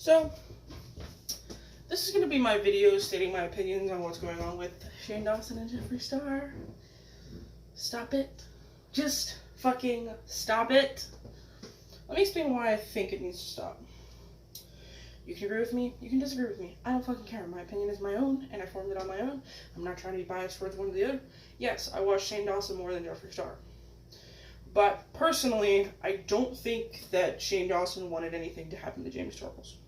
So, this is going to be my video stating my opinions on what's going on with Shane Dawson and Jeffree Star. Stop it. Just fucking stop it. Let me explain why I think it needs to stop. You can agree with me, you can disagree with me. I don't fucking care. My opinion is my own, and I formed it on my own. I'm not trying to be biased towards one or the other. Yes, I watch Shane Dawson more than Jeffree Star. But, personally, I don't think that Shane Dawson wanted anything to happen to James Charles.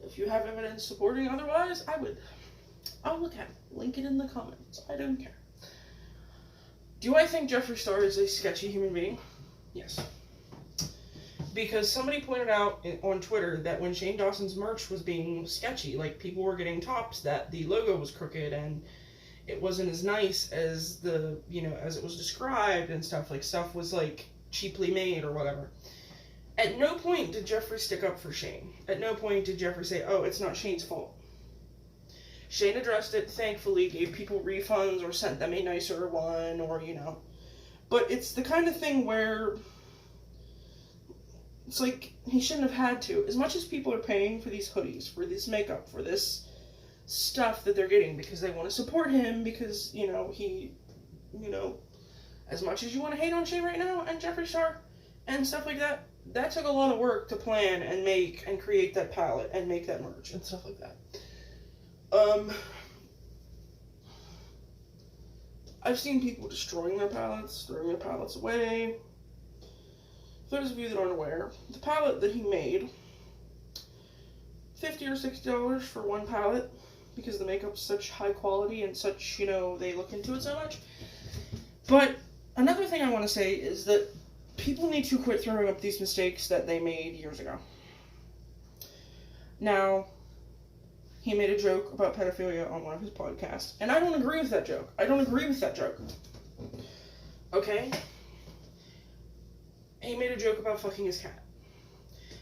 If you have evidence supporting otherwise, I'll look at it. Link it in the comments. I don't care. Do I think Jeffree Star is a sketchy human being? Yes. Because somebody pointed out on Twitter that when Shane Dawson's merch was being sketchy, like people were getting tops that the logo was crooked and it wasn't as nice as as it was described and stuff. Like stuff was like cheaply made or whatever. At no point did Jeffree stick up for Shane. At no point did Jeffree say, oh, it's not Shane's fault. Shane addressed it, thankfully, gave people refunds or sent them a nicer one or, But it's the kind of thing where it's like he shouldn't have had to. As much as people are paying for these hoodies, for this makeup, for this stuff that they're getting because they want to support him because, as much as you want to hate on Shane right now and Jeffree Star and stuff like that, that took a lot of work to plan and make and create that palette and make that merch and stuff like that. I've seen people destroying their palettes, throwing their palettes away. For those of you that aren't aware, the palette that he made, $50 or $60 for one palette, because the makeup's such high quality and such, they look into it so much. But another thing I want to say is that people need to quit throwing up these mistakes that they made years ago. Now, he made a joke about pedophilia on one of his podcasts, and I don't agree with that joke. Okay? He made a joke about fucking his cat.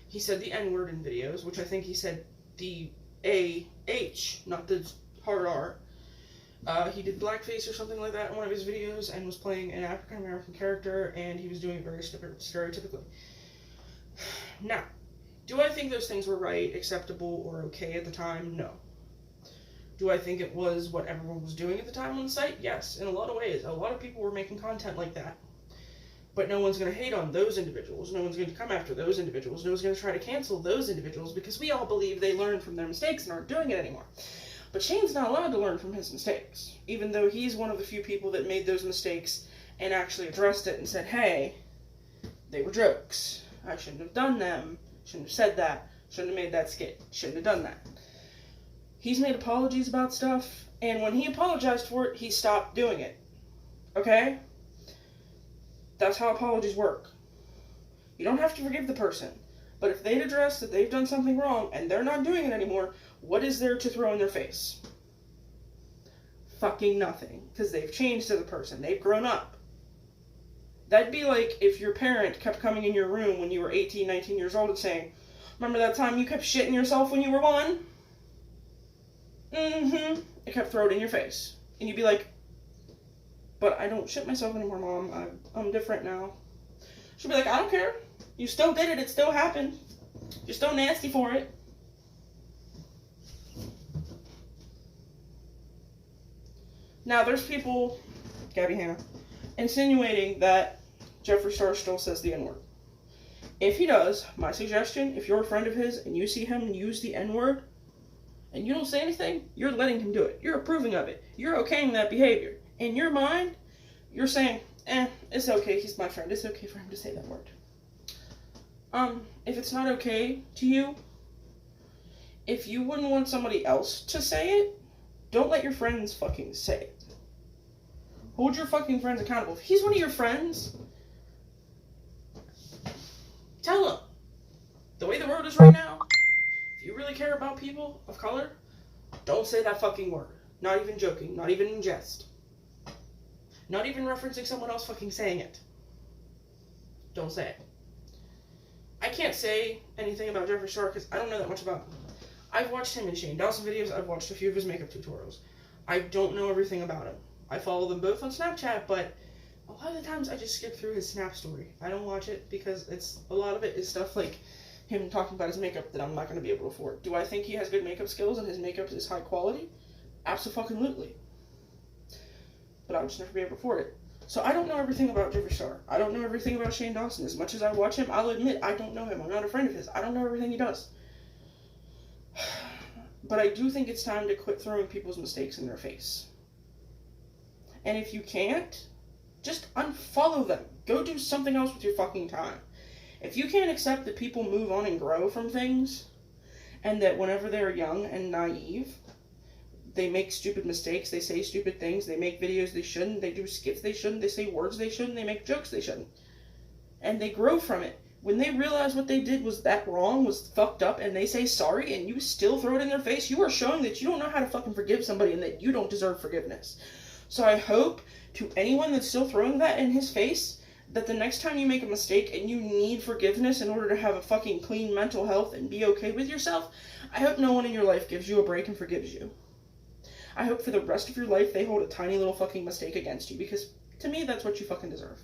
He said the N-word in videos, which I think he said the A-H, not the hard R. He did blackface or something like that in one of his videos and was playing an African-American character, and he was doing it very stereotypically. Now, do I think those things were right, acceptable, or okay at the time? No. Do I think it was what everyone was doing at the time on the site? Yes, in a lot of ways. A lot of people were making content like that. But no one's going to hate on those individuals. No one's going to come after those individuals. No one's going to try to cancel those individuals because we all believe they learned from their mistakes and aren't doing it anymore. But Shane's not allowed to learn from his mistakes, even though he's one of the few people that made those mistakes and actually addressed it and said, hey, they were jokes. I shouldn't have done them. Shouldn't have said that. Shouldn't have made that skit. Shouldn't have done that. He's made apologies about stuff, and when he apologized for it, he stopped doing it. Okay? That's how apologies work. You don't have to forgive the person. But if they'd addressed that they've done something wrong and they're not doing it anymore, what is there to throw in their face? Fucking nothing. Because they've changed as a person. They've grown up. That'd be like if your parent kept coming in your room when you were 18, 19 years old and saying, remember that time you kept shitting yourself when you were 1? Mm-hmm. It kept throwing it in your face. And you'd be like, but I don't shit myself anymore, Mom. I'm different now. She'd be like, I don't care. You still did it. It still happened. You're still nasty for it. Now, there's people, Gabby Hanna, insinuating that Jeffree Star still says the N-word. If he does, my suggestion, if you're a friend of his and you see him use the N-word and you don't say anything, you're letting him do it. You're approving of it. You're okaying that behavior. In your mind, you're saying, it's okay, he's my friend. It's okay for him to say that word. If it's not okay to you, if you wouldn't want somebody else to say it, don't let your friends fucking say it. Hold your fucking friends accountable. If he's one of your friends, tell him. The way the world is right now, if you really care about people of color, don't say that fucking word. Not even joking. Not even in jest. Not even referencing someone else fucking saying it. Don't say it. I can't say anything about Jeffree Star because I don't know that much about him. I've watched him in Shane Dawson videos. I've watched a few of his makeup tutorials. I don't know everything about him. I follow them both on Snapchat, but a lot of the times I just skip through his Snap story. I don't watch it because a lot of it is stuff like him talking about his makeup that I'm not going to be able to afford. Do I think he has good makeup skills and his makeup is high quality? Absolutely. But I'll just never be able to afford it. So I don't know everything about Jeffree Star. I don't know everything about Shane Dawson. As much as I watch him, I'll admit I don't know him. I'm not a friend of his. I don't know everything he does. But I do think it's time to quit throwing people's mistakes in their face. And if you can't, just unfollow them. Go do something else with your fucking time. If you can't accept that people move on and grow from things, and that whenever they're young and naive, they make stupid mistakes, they say stupid things, they make videos they shouldn't, they do skits they shouldn't, they say words they shouldn't, they make jokes they shouldn't. And they grow from it. When they realize what they did was that wrong, was fucked up, and they say sorry, and you still throw it in their face, you are showing that you don't know how to fucking forgive somebody and that you don't deserve forgiveness. So I hope to anyone that's still throwing that in his face, that the next time you make a mistake and you need forgiveness in order to have a fucking clean mental health and be okay with yourself, I hope no one in your life gives you a break and forgives you. I hope for the rest of your life they hold a tiny little fucking mistake against you, because to me that's what you fucking deserve.